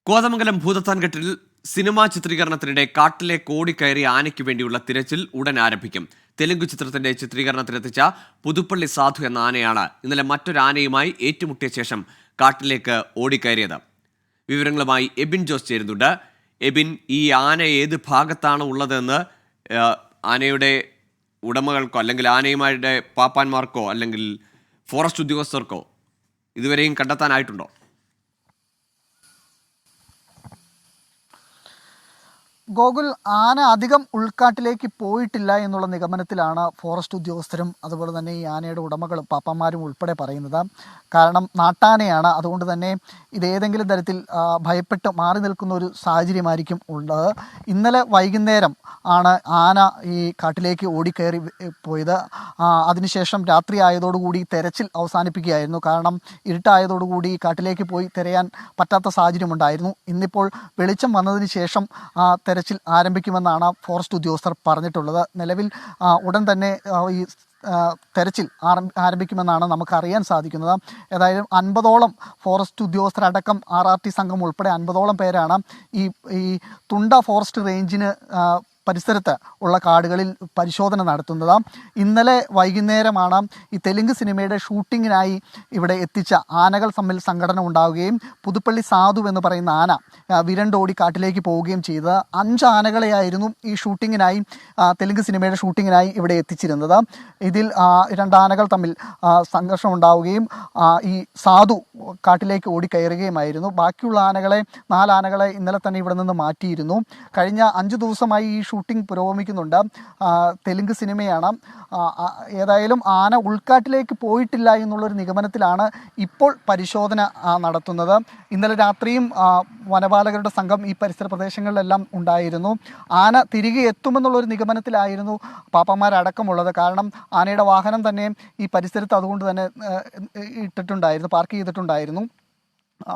Kothamangalam ഭൂതത്താൻകെട്ടിൽ cinema ചിത്രീകരണത്തിനിടെ കാട്ടിലെ കോടിക്കയറി ആനയ്ക്ക് വേണ്ടിയുള്ള തിരച്ചിൽ ഉടൻ ആരംഭിക്കും. തെലുങ്ക് ചിത്രത്തിന്റെ ചിത്രീകരണത്തിനെത്തിച്ച പുതുപ്പള്ളി സാധു എന്ന ആനയാണ് ഇന്നലെ മറ്റൊരു ആനയുമായി ഏറ്റുമുട്ടിയ ശേഷം കാട്ടിലേക്ക് ഓടിക്കയറിയത്. വിവരങ്ങളുമായി എബിൻ ജോസ് ചേരുന്നുണ്ട്. എബിൻ, ഈ ആന ഏത് ഭാഗത്താണ് ഉള്ളതെന്ന് ആനയുടെ ഉടമകൾക്കോ അല്ലെങ്കിൽ ആനയുമാരുടെ പാപ്പാന്മാർക്കോ അല്ലെങ്കിൽ ഫോറസ്റ്റ് ഉദ്യോഗസ്ഥർക്കോ ഇതുവരെയും കണ്ടെത്താനായിട്ടുണ്ടോ? ഗോകുൽ, ആന അധികം ഉൾക്കാട്ടിലേക്ക് പോയിട്ടില്ല എന്നുള്ള നിഗമനത്തിലാണ് ഫോറസ്റ്റ് ഉദ്യോഗസ്ഥരും അതുപോലെ തന്നെ ഈ ആനയുടെ ഉടമകളും പാപ്പന്മാരും ഉൾപ്പെടെ പറയുന്നത്. കാരണം നാട്ടാനയാണ്, അതുകൊണ്ട് തന്നെ ഇതേതെങ്കിലും തരത്തിൽ ഭയപ്പെട്ട് മാറി നിൽക്കുന്ന ഒരു സാഹചര്യമായിരിക്കും ഉള്ളത്. ഇന്നലെ വൈകുന്നേരം ആണ് ആന ഈ കാട്ടിലേക്ക് ഓടിക്കയറി പോയത്. അതിനുശേഷം രാത്രി ആയതോടുകൂടി തെരച്ചിൽ അവസാനിപ്പിക്കുകയായിരുന്നു. കാരണം ഇരുട്ടായതോടുകൂടി കാട്ടിലേക്ക് പോയി തിരയാൻ പറ്റാത്ത സാഹചര്യമുണ്ടായിരുന്നു. ഇന്നിപ്പോൾ വെളിച്ചം വന്നതിന് ശേഷം തെരച്ചിൽ ആരംഭിക്കുമെന്നാണ് ഫോറസ്റ്റ് ഉദ്യോഗസ്ഥർ പറഞ്ഞിട്ടുള്ളത്. നിലവിൽ ഉടൻ തന്നെ ഈ തെരച്ചിൽ ആരംഭിക്കുമെന്നാണ് നമുക്കറിയാൻ സാധിക്കുന്നത്. ഏതായാലും 50ഓളം ഫോറസ്റ്റ് ഉദ്യോഗസ്ഥരടക്കം RRT സംഘം ഉൾപ്പെടെ 50ഓളം പേരാണ് ഈ തുണ്ട ഫോറസ്റ്റ് റേഞ്ചിന് പരിസരത്ത് ഉള്ള കാടുകളിൽ പരിശോധന നടത്തുന്നത്. ഇന്നലെ വൈകുന്നേരമാണ് ഈ തെലുങ്ക് സിനിമയുടെ ഷൂട്ടിങ്ങിനായി ഇവിടെ എത്തിച്ച ആനകൾ തമ്മിൽ സംഘടന ഉണ്ടാവുകയും പുതുപ്പള്ളി സാധു എന്ന് പറയുന്ന ആന വിരണ്ടോടി കാട്ടിലേക്ക് പോവുകയും ചെയ്തത്. 5 ആനകളെയായിരുന്നു ഈ ഷൂട്ടിങ്ങിനായി തെലുങ്ക് സിനിമയുടെ ഷൂട്ടിങ്ങിനായി ഇവിടെ എത്തിച്ചിരുന്നത്. ഇതിൽ 2 ആനകൾ തമ്മിൽ സംഘർഷം ഉണ്ടാവുകയും ഈ സാധു കാട്ടിലേക്ക് ഓടിക്കയറുകയുമായിരുന്നു. ബാക്കിയുള്ള 4 ആനകളെ ഇന്നലെ തന്നെ ഇവിടെ നിന്ന് മാറ്റിയിരുന്നു. കഴിഞ്ഞ 5 ദിവസമായി ഈ ഷൂട്ടിംഗ് പുരോഗമിക്കുന്നുണ്ട്. തെലുങ്ക് സിനിമയാണ്. ഏതായാലും ആന ഉൾക്കാട്ടിലേക്ക് പോയിട്ടില്ല എന്നുള്ളൊരു നിഗമനത്തിലാണ് ഇപ്പോൾ പരിശോധന നടത്തുന്നത്. ഇന്നലെ രാത്രിയും വനപാലകരുടെ സംഘം ഈ പരിസര പ്രദേശങ്ങളിലെല്ലാം ഉണ്ടായിരുന്നു. ആന തിരികെ എത്തുമെന്നുള്ളൊരു നിഗമനത്തിലായിരുന്നു പാപ്പന്മാരടക്കമുള്ളത്. കാരണം ആനയുടെ വാഹനം തന്നെ ഈ പരിസരത്ത് അതുകൊണ്ട് തന്നെ പാർക്ക് ചെയ്തിട്ടുണ്ടായിരുന്നു.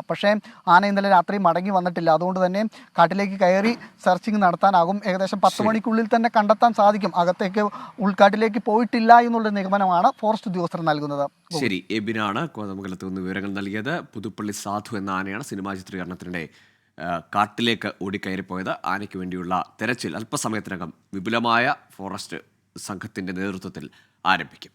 പക്ഷേ ആന ഇന്നലെ രാത്രി മടങ്ങി വന്നിട്ടില്ല. അതുകൊണ്ട് തന്നെ കാട്ടിലേക്ക് കയറി സെർച്ചിങ് നടത്താനാകും. ഏകദേശം 10 മണിക്കുള്ളിൽ തന്നെ കണ്ടെത്താൻ സാധിക്കും. അകത്തേക്ക് ഉൾക്കാട്ടിലേക്ക് പോയിട്ടില്ല എന്നുള്ള നിഗമനമാണ് ഫോറസ്റ്റ് ഉദ്യോഗസ്ഥർ നൽകുന്നത്. ശരി, എബിനാണ് കോതമംഗലത്ത് നിന്ന് വിവരങ്ങൾ നൽകിയത്. പുതുപ്പള്ളി സാധു എന്ന ആനയാണ് സിനിമാ ചിത്രീകരണത്തിനിടെ കാട്ടിലേക്ക് ഓടിക്കയറിപ്പോയത്. ആനയ്ക്ക് വേണ്ടിയുള്ള തെരച്ചിൽ അല്പസമയത്തിനകം വിപുലമായ ഫോറസ്റ്റ് സംഘത്തിന്റെ നേതൃത്വത്തിൽ ആരംഭിക്കും.